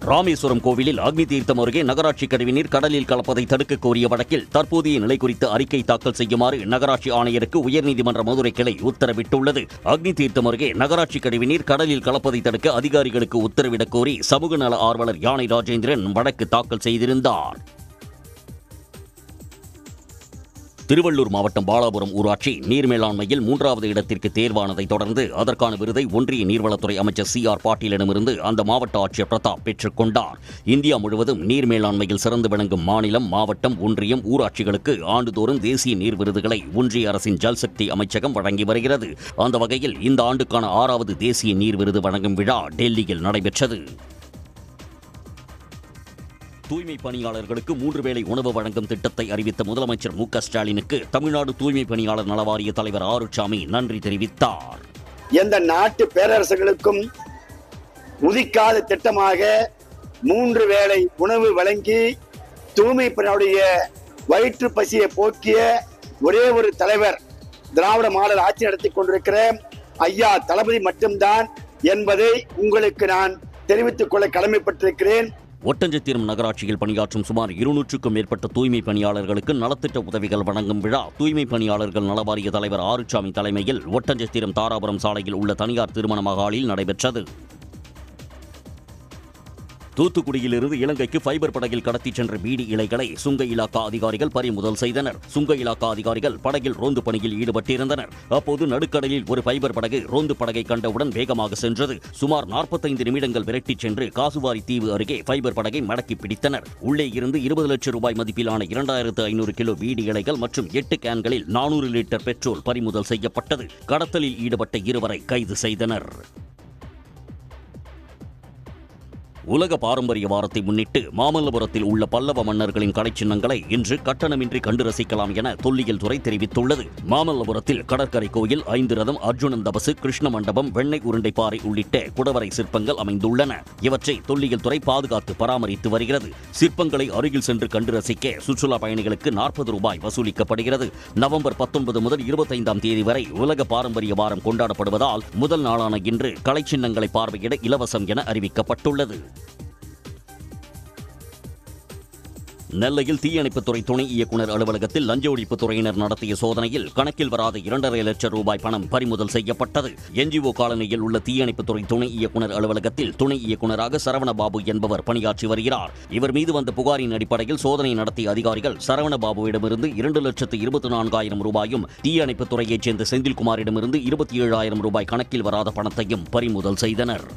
ராமேஸ்வரம் கோவிலில் அக்னி தீர்த்தம் அருகே நகராட்சி கழிவுநீர் கடலில் கலப்பதை தடுக்க கோரிய வழக்கில் தற்போதைய நிலை குறித்து அறிக்கை தாக்கல் செய்யுமாறு நகராட்சி ஆணையருக்கு உயர்நீதிமன்ற மதுரை கிளை உத்தரவிட்டுள்ளது. அக்னி தீர்த்தம் அருகே நகராட்சி கழிவுநீர் கடலில் கலப்பதை தடுக்க அதிகாரிகளுக்கு உத்தரவிடக் கோரி சமூக நல ஆர்வலர் யானை ராஜேந்திரன் வழக்கு தாக்கல் செய்திருந்தார். திருவள்ளூர் மாவட்டம் பாலாபுரம் ஊராட்சி நீர் மேலாண்மையில் 3வது இடத்திற்கு தேர்வானதை தொடர்ந்து அதற்கான விருதை ஒன்றிய நீர்வளத்துறை அமைச்சர் CR பாட்டீலிடமிருந்து அந்த மாவட்ட ஆட்சியர் பிரதாப் பெற்றுக் கொண்டார். இந்தியா முழுவதும் நீர் மேலாண்மையில் சிறந்து விளங்கும் மாநிலம், மாவட்டம், ஒன்றியம், ஊராட்சிகளுக்கு ஆண்டுதோறும் தேசிய நீர் விருதுகளை ஒன்றிய அரசின் ஜல்சக்தி அமைச்சகம் வழங்கி வருகிறது. அந்த வகையில் இந்த ஆண்டுக்கான 6வது தேசிய நீர் விருது வழங்கும் விழா டெல்லியில் நடைபெற்றது. தூய்மை பணியாளர்களுக்கு 3 வேளை உணவு வழங்கும் திட்டத்தை அறிவித்த முதலமைச்சர் மு.க.ஸ்டாலினுக்கு தமிழ்நாடு தூய்மை பணியாளர் நலவாரிய தலைவர் ஆறுசாமி நன்றி தெரிவித்தார். எந்த நாட்டு பேரரசுகளுக்கும் உதிக்காத திட்டமாக 3 வேளை உணவு வழங்கி தூய்மை பணியாளருடைய வயிற்று பசியை போக்கிய ஒரே ஒரு தலைவர் திராவிட மாடல் ஆட்சி நடத்தி கொண்டிருக்கிற ஐயா தளபதி மட்டும்தான் என்பதை உங்களுக்கு நான் தெரிவித்துக் கொள்ள கடமைப்பட்டிருக்கிறேன். ஒட்டஞ்சத்திரம் நகராட்சியில் பணியாற்றும் சுமார் 200க்கும் மேற்பட்ட தூய்மை பணியாளர்களுக்கு நலத்திட்ட உதவிகள் வழங்கும் விழா தூய்மை பணியாளர்கள் நலவாரிய தலைவர் ஆறுசாமி தலைமையில் ஒட்டஞ்சத்திரம் தாராபுரம் சாலையில் உள்ள தனியார் திருமண மகாலில் நடைபெற்றது. தூத்துக்குடியிலிருந்து இலங்கைக்கு ஃபைபர் படகில் கடத்திச் சென்ற பீடி இலைகளை சுங்க இலாக்கா அதிகாரிகள் பறிமுதல் செய்தனர். சுங்க இலாக்கா அதிகாரிகள் படகில் ரோந்து பணியில் ஈடுபட்டிருந்தனர். அப்போது நடுக்கடலில் ஒரு ஃபைபர் படகு ரோந்து படகை கண்டவுடன் வேகமாக சென்றது. சுமார் 45 நிமிடங்கள் விரட்டிச் சென்று காசுவாரி தீவு அருகே ஃபைபர் படகை மடக்கி பிடித்தனர். உள்ளே இருந்து 20 லட்சம் ரூபாய் மதிப்பிலான 2500 கிலோ பீடி இலைகள் மற்றும் 8 கேன்களில் 400 லிட்டர் பெட்ரோல் பறிமுதல் செய்யப்பட்டது. கடத்தலில் ஈடுபட்ட 2 கைது செய்தனர். உலக பாரம்பரிய வாரத்தை முன்னிட்டு மாமல்லபுரத்தில் உள்ள பல்லவ மன்னர்களின் கலைச்சின்னங்களை இன்று கட்டணமின்றி கண்டு ரசிக்கலாம் என தொல்லியல் துறை தெரிவித்துள்ளது. மாமல்லபுரத்தில் கடற்கரை கோயில், 5 ரதம், அர்ஜுனன் தபசு, கிருஷ்ண மண்டபம், வெண்ணெய் உருண்டை பாறை உள்ளிட்ட குடவரை சிற்பங்கள் அமைந்துள்ளன. இவற்றை தொல்லியல் துறை பாதுகாத்து பராமரித்து வருகிறது. சிற்பங்களை அருகில் சென்று கண்டு ரசிக்க சுற்றுலா பயணிகளுக்கு 40 ரூபாய் வசூலிக்கப்படுகிறது. நவம்பர் 19 முதல் 25ஆம் தேதி வரை உலக பாரம்பரிய வாரம் கொண்டாடப்படுவதால் முதல் நாளான இன்று கலைச்சின்னங்களை பார்வையிட இலவசம் என அறிவிக்கப்பட்டுள்ளது. நெல்லையில் தீயணைப்புத்துறை துணை இயக்குநர் அலுவலகத்தில் லஞ்ச ஒழிப்புத் துறையினர் நடத்திய சோதனையில் கணக்கில் வராத 2.5 லட்சம் ரூபாய் பணம் பறிமுதல் செய்யப்பட்டது. NGO காலனியில் உள்ள தீயணைப்புத்துறை துணை இயக்குநர் அலுவலகத்தில் துணை இயக்குநராக சரவணபாபு என்பவர் பணியாற்றி வருகிறார். இவர் மீது வந்த புகாரின் அடிப்படையில் சோதனை நடத்திய அதிகாரிகள் சரவணபாபுவிடமிருந்து 2,24,000 ரூபாயும், தீயணைப்புத்துறையைச் சேர்ந்த செந்தில்குமாரிடமிருந்து 27,000 ரூபாய் கணக்கில் வராத பணத்தையும் பறிமுதல் செய்தனர்.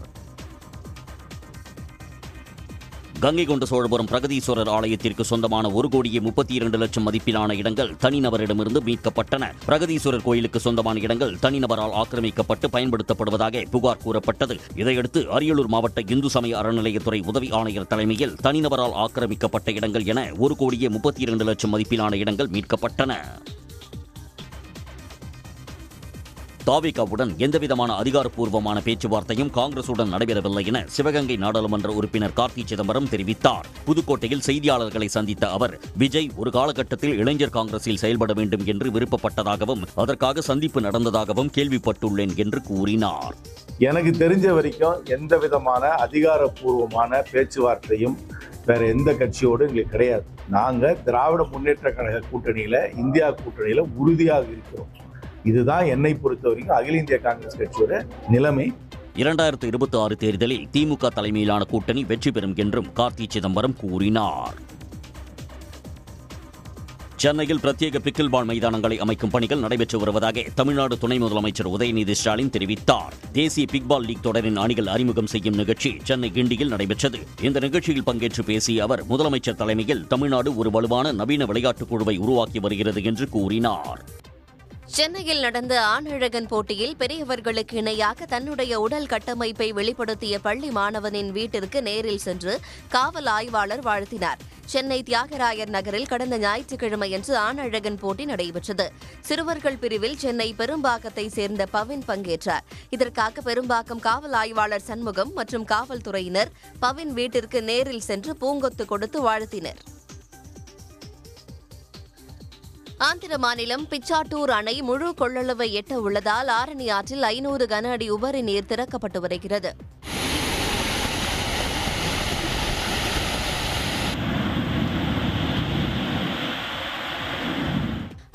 கங்கை கொண்ட சோழபுரம் பிரகதீஸ்வரர் ஆலயத்திற்கு சொந்தமான 1,32,00,000 மதிப்பிலான இடங்கள் தனிநபரிடமிருந்து மீட்கப்பட்டன. பிரகதீஸ்வரர் கோயிலுக்கு சொந்தமான இடங்கள் தனிநபரால் ஆக்கிரமிக்கப்பட்டு பயன்படுத்தப்படுவதாக புகார் கூறப்பட்டது. இதையடுத்து அரியலூர் மாவட்ட இந்து சமய அறநிலையத்துறை உதவி ஆணையர் தலைமையில் தனிநபரால் ஆக்கிரமிக்கப்பட்ட இடங்கள் என 1,32,00,000 மதிப்பிலான இடங்கள் மீட்கப்பட்டன. தாவேகாவுடன் எந்தவிதமான அதிகாரப்பூர்வமான பேச்சுவார்த்தையும் காங்கிரசுடன் நடைபெறவில்லை என சிவகங்கை நாடாளுமன்ற உறுப்பினர் கார்த்தி சிதம்பரம் தெரிவித்தார். புதுக்கோட்டையில் செய்தியாளர்களை சந்தித்த அவர், விஜய் ஒரு காலகட்டத்தில் இளைஞர் காங்கிரஸில் செயல்பட வேண்டும் என்று விருப்பப்பட்டதாகவும் அதற்காக சந்திப்பு நடந்ததாகவும் கேள்விப்பட்டுள்ளேன் என்று கூறினார். எனக்கு தெரிஞ்ச வரைக்கும் எந்த விதமான அதிகாரப்பூர்வமான பேச்சுவார்த்தையும் வேற எந்த கட்சியோடு எங்களுக்கு கிடையாது. நாங்க திராவிட முன்னேற்ற கழக கூட்டணியில, இந்தியா கூட்டணியில உறுதியாக இருக்கிறோம். இதுதான் என்னை பொறுத்த வரைக்கும் அகில இந்திய காங்கிரஸ் கட்சியோட நிலைமை. 2026 தேர்தலில் திமுக தலைமையிலான கூட்டணி வெற்றி பெறும் என்றும் கார்த்தி சிதம்பரம் கூறினார். சென்னையில் பிரத்யேக பிக்கில் பால் மைதானங்களை அமைக்கும் பணிகள் நடைபெற்று வருவதாக தமிழ்நாடு துணை முதலமைச்சர் உதயநிதி ஸ்டாலின் தெரிவித்தார். தேசிய பிக்பால் லீக் தொடரின் அணிகள் அறிமுகம் செய்யும் நிகழ்ச்சி சென்னை கிண்டியில் நடைபெற்றது. இந்த நிகழ்ச்சியில் பங்கேற்று பேசிய அவர், முதலமைச்சர் தலைமையில் தமிழ்நாடு ஒரு வலுவான நவீன விளையாட்டுக் குழுவை உருவாக்கி வருகிறது என்று கூறினார். சென்னையில் நடந்த ஆணழகன் போட்டியில் பெரியவர்களுக்கு இணையாக தன்னுடைய உடல் கட்டமைப்பை வெளிப்படுத்திய பள்ளி மாணவனின் வீட்டிற்கு நேரில் சென்று காவல் ஆய்வாளர் வாழ்த்தினார். சென்னை தியாகராயர் நகரில் கடந்த ஞாயிற்றுக்கிழமையன்று ஆணழகன் போட்டி நடைபெற்றது. சிறுவர்கள் பிரிவில் சென்னை பெரும்பாக்கத்தை சேர்ந்த பவின் பங்கேற்றார். இதற்காக பெரும்பாக்கம் காவல் ஆய்வாளர் சண்முகம் மற்றும் காவல்துறையினர் பவின் வீட்டிற்கு நேரில் சென்று பூங்கொத்து கொடுத்து வாழ்த்தினர். ஆந்திர மாநிலம் பிச்சாட்டூர் அணை முழு கொள்ளளவை எட்ட உள்ளதால் ஆரணி ஆற்றில் 500 கன அடி உபரி நீர் திறக்கப்பட்டு வருகிறது.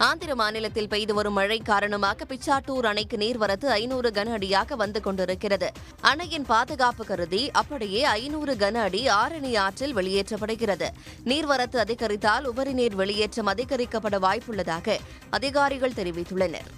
ஆந்திர மாநிலத்தில் பெய்து வரும் மழை காரணமாக பிச்சாட்டூர் அணைக்கு நீர்வரத்து 500 கன அடியாக வந்து கொண்டிருக்கிறது. அணையின் பாதுகாப்பு கருதி அப்படியே 500 கன அடி ஆரணி ஆற்றில் வெளியேற்றப்படுகிறது. நீர்வரத்து அதிகரித்தால் உபரி நீர் வெளியேற்றம் அதிகரிக்கப்பட வாய்ப்புள்ளதாக அதிகாரிகள் தெரிவித்துள்ளனர்.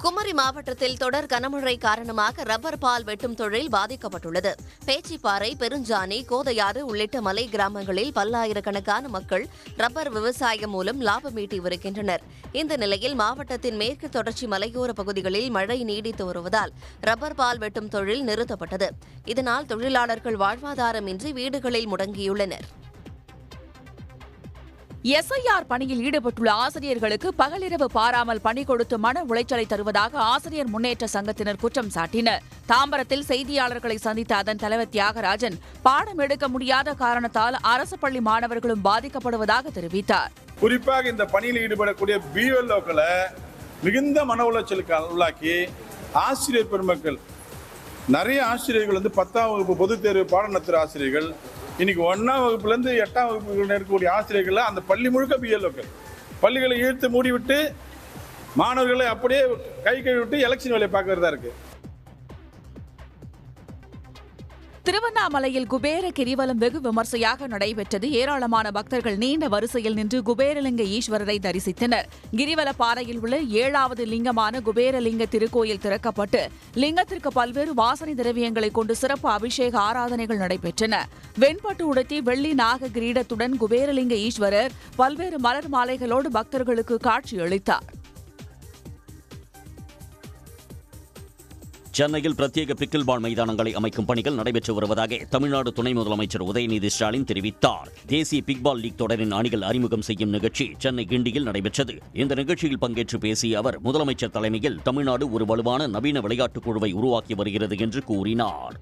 குமரி மாவட்டத்தில் தொடர் கனமழை காரணமாக ரப்பர் பால் வெட்டும் தொழில் பாதிக்கப்பட்டுள்ளது. பேச்சிப்பாறை, பெருஞ்சாணி, கோதையாறு உள்ளிட்ட மலை கிராமங்களில் பல்லாயிரக்கணக்கான மக்கள் ரப்பர் விவசாயம் மூலம் லாபம் ஈட்டி வருகின்றனர். இந்த நிலையில் மாவட்டத்தின் மேற்கு தொடர்ச்சி மலையோர பகுதிகளில் மழை நீடித்து வருவதால் ரப்பர் பால் வெட்டும் தொழில் நிறுத்தப்பட்டது. இதனால் தொழிலாளர்கள் வாழ்வாதாரமின்றி வீடுகளில் முடங்கியுள்ளனர். எஸ்ஐஆர் பணியில் ஈடுபட்டுள்ள ஆசிரியர்களுக்கு பகலிரவு பாராமல் பணி கொடுத்து மன உளைச்சலை தருவதாக ஆசிரியர் முன்னேற்ற சங்கத்தினர் குற்றம் சாட்டினர். தாம்பரத்தில் செய்தியாளர்களை சந்தித்த அதன் தலைவர் தியாகராஜன், பாடம் எடுக்க முடியாத காரணத்தால் அரசு பள்ளி மாணவர்களும் பாதிக்கப்படுவதாக தெரிவித்தார். குறிப்பாக இந்த பணியில் ஈடுபடக்கூடிய பிஎல்ஓக்களை மிகுந்த மன உளைச்சலுக்கு உள்ளாக்கி ஆசிரியர் பெருமக்கள், நிறைய ஆசிரியர்கள் 10ஆம் வகுப்பு பொதுத் தேர்வு பாடம் நடத்துகிற ஆசிரியர்கள், இன்னைக்கு 1ஆம் வகுப்புலேருந்து 8ஆம் வகுப்பு இருக்கக்கூடிய ஆசிரியர்கள் அந்த பள்ளி முழுக்க பிஎல்ஓக்கள் பள்ளிகளை இழுத்து மூடிவிட்டு மாணவர்களை அப்படியே கை கழுவிட்டு எலெக்ஷன் வேலையை பார்க்கறதா இருக்கு. திருவண்ணாமலையில் குபேர கிரிவலம் வெகு விமர்சையாக நடைபெற்றது. ஏராளமான பக்தர்கள் நீண்ட வரிசையில் நின்று குபேரலிங்க ஈஸ்வரரை தரிசித்தனர். கிரிவல பாறையில் உள்ள 7வது லிங்கமான குபேரலிங்க திருக்கோயில் திறக்கப்பட்டு லிங்கத்திற்கு பல்வேறு வாசனை திரவியங்களை கொண்டு சிறப்பு அபிஷேக ஆராதனைகள் நடைபெற்றன. வெண்பட்டு உடுத்தி வெள்ளி நாக கிரீடத்துடன் குபேரலிங்க ஈஸ்வரர் பல்வேறு மலர் மாலைகளோடு பக்தர்களுக்கு காட்சியளித்தார். சென்னையில் பிரத்யேக பிக்கில் பால் மைதானங்களை அமைக்கும் பணிகள் நடைபெற்று வருவதாக தமிழ்நாடு துணை முதலமைச்சர் உதயநிதி ஸ்டாலின் தெரிவித்தார். தேசிய பிக்பால் லீக் தொடரின் அணிகள் அறிமுகம் செய்யும் நிகழ்ச்சி சென்னை கிண்டியில் நடைபெற்றது. இந்த நிகழ்ச்சியில் பங்கேற்று பேசிய அவர், முதலமைச்சர் தலைமையில் தமிழ்நாடு ஒரு வலுவான நவீன விளையாட்டுக் குழுவை உருவாக்கி வருகிறது என்று கூறினார்.